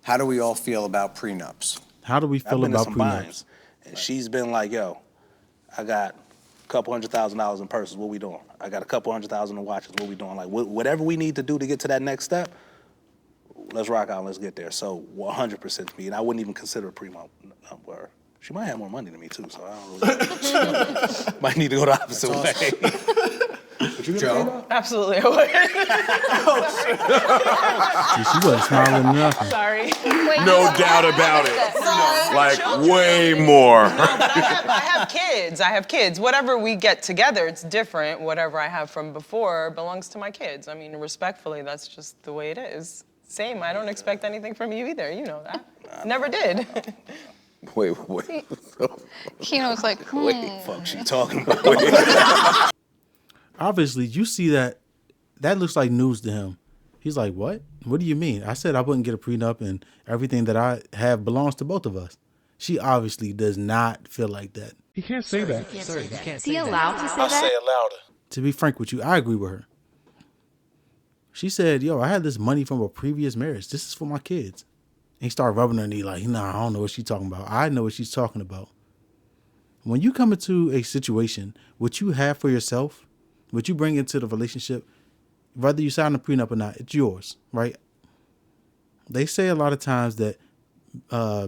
How do we all feel about prenups? How do we feel about prenups? Binds, and she's been like, yo, I got a couple $100,000 in purses, what we doing? I got a couple $100,000 in watches, what we doing? Like, whatever we need to do to get to that next step, let's rock out and let's get there. So 100% me, and I wouldn't even consider a prenup. She might have more money than me too, so I don't really might need to go the opposite way. Joe? Absolutely, I would. She wasn't smiling nothing. Sorry. Wait, No doubt about it. Like, way more. No, but I have kids. I have kids. Whatever we get together, it's different. Whatever I have from before belongs to my kids. I mean, respectfully, that's just the way it is. Same, I don't expect anything from you either. You know that. Never did. Wait. Keno's like, What the fuck she talking about? Obviously, you see that looks like news to him. He's like, what? What do you mean? I said I wouldn't get a prenup and everything that I have belongs to both of us. She obviously does not feel like that. He can't say that. is he allowed to say I'll that? say it louder. To be frank with you, I agree with her. She said, yo, I had this money from a previous marriage. This is for my kids. And he started rubbing her knee like, nah, I don't know what she's talking about. I know what she's talking about. When you come into a situation, what you have for yourself, what you bring into the relationship, whether you sign a prenup or not, it's yours, right? They say a lot of times that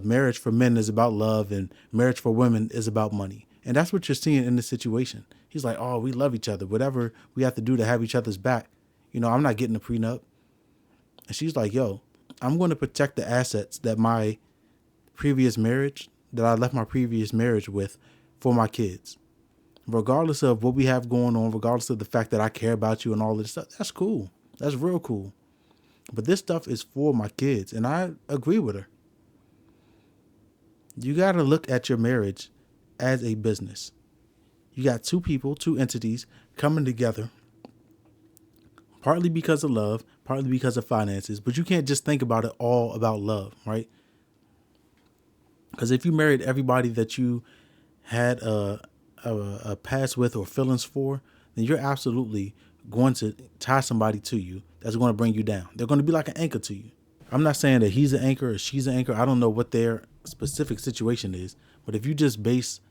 marriage for men is about love and marriage for women is about money. And that's what you're seeing in this situation. He's like, oh, we love each other. Whatever we have to do to have each other's back. You know, I'm not getting a prenup. And she's like, yo, I'm going to protect the assets that my previous marriage, that I left my previous marriage with for my kids. Regardless of what we have going on, regardless of the fact that I care about you and all this stuff, that's cool. That's real cool. But this stuff is for my kids, and I agree with her. You got to look at your marriage as a business. You got two people, two entities coming together, partly because of love, partly because of finances, but you can't just think about it all about love, right? Because if you married everybody that you had a past with or feelings for, then you're absolutely going to tie somebody to you that's going to bring you down. They're going to be like an anchor to you. I'm not saying that he's an anchor or she's an anchor. I don't know what their specific situation is, but if you just base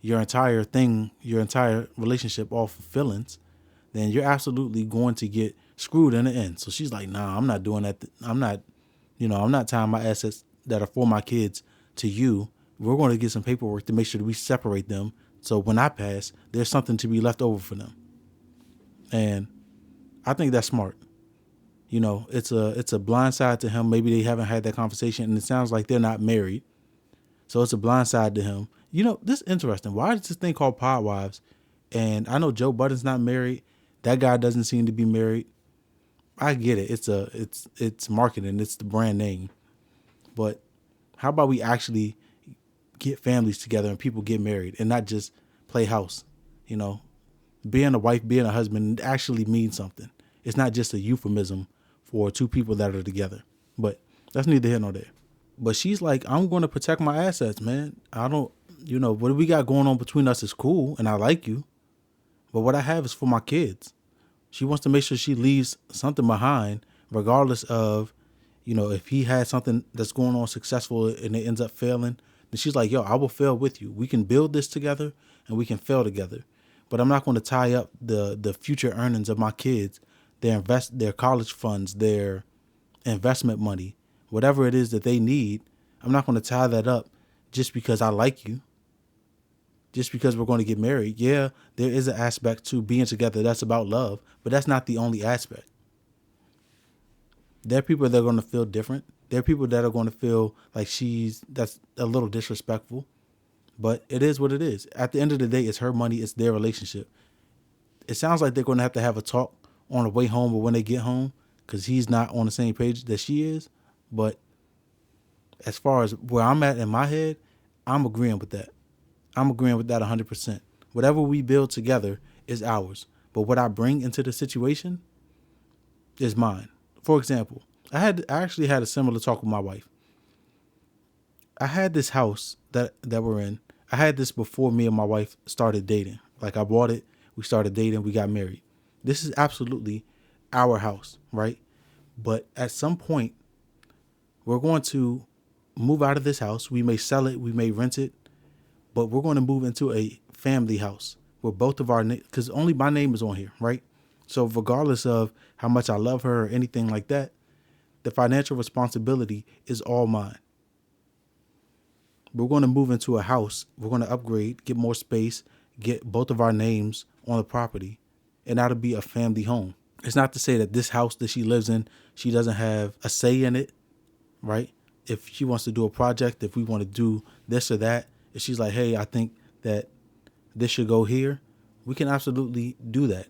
your entire thing, your entire relationship off of feelings, then you're absolutely going to get screwed in the end. So she's like, nah, I'm not doing that. I'm not tying my assets that are for my kids to you. We're going to get some paperwork to make sure that we separate them. So when I pass, there's something to be left over for them. And I think that's smart. You know, it's a blind side to him. Maybe they haven't had that conversation, and it sounds like they're not married. So it's a blind side to him. You know, this is interesting. Why is this thing called Pod Wives? And I know Joe Budden's not married. That guy doesn't seem to be married. I get it. It's marketing. It's the brand name. But how about we actually get families together and people get married and not just play house? You know, being a wife, being a husband actually means something. It's not just a euphemism for two people that are together. But that's neither here nor there. But she's like, I'm going to protect my assets, man. I don't, what we got going on between us is cool and I like you. But what I have is for my kids. She wants to make sure she leaves something behind, regardless of, if he had something that's going on successful and it ends up failing. Then she's like, yo, I will fail with you. We can build this together and we can fail together. But I'm not going to tie up the future earnings of my kids, their college funds, their investment money, whatever it is that they need. I'm not going to tie that up just because I like you, just because we're going to get married. Yeah, there is an aspect to being together that's about love, but that's not the only aspect. There are people that are going to feel different. There are people that are going to feel like that's a little disrespectful, but it is what it is. At the end of the day, it's her money. It's their relationship. It sounds like they're going to have a talk on the way home or when they get home, because he's not on the same page that she is. But as far as where I'm at in my head, I'm agreeing with that. I'm agreeing with that 100%. Whatever we build together is ours. But what I bring into the situation is mine. For example, I actually had a similar talk with my wife. I had this house that we're in. I had this before me and my wife started dating. Like, I bought it, we started dating, we got married. This is absolutely our house, right? But at some point, we're going to move out of this house. We may sell it, we may rent it, but we're going to move into a family house where both of our because only my name is on here, right? So regardless of how much I love her or anything like that, the financial responsibility is all mine. We're going to move into a house. We're going to upgrade, get more space, get both of our names on the property, and that'll be a family home. It's not to say that this house that she lives in, she doesn't have a say in it, right? If she wants to do a project, if we want to do this or that, if she's like, hey, I think that this should go here, we can absolutely do that.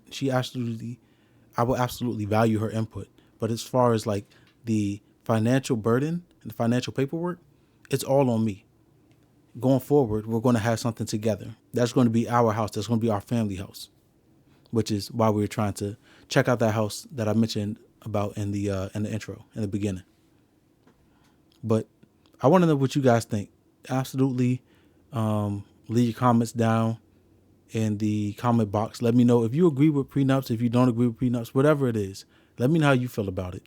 I will absolutely value her input. But as far as like the financial burden and the financial paperwork, it's all on me. Going forward, we're going to have something together. That's going to be our house. That's going to be our family house, which is why we were trying to check out that house that I mentioned about in the intro, in the beginning. But I want to know what you guys think. Absolutely, leave your comments down in the comment box. Let me know if you agree with prenups, if you don't agree with prenups, whatever it is. Let me know how you feel about it.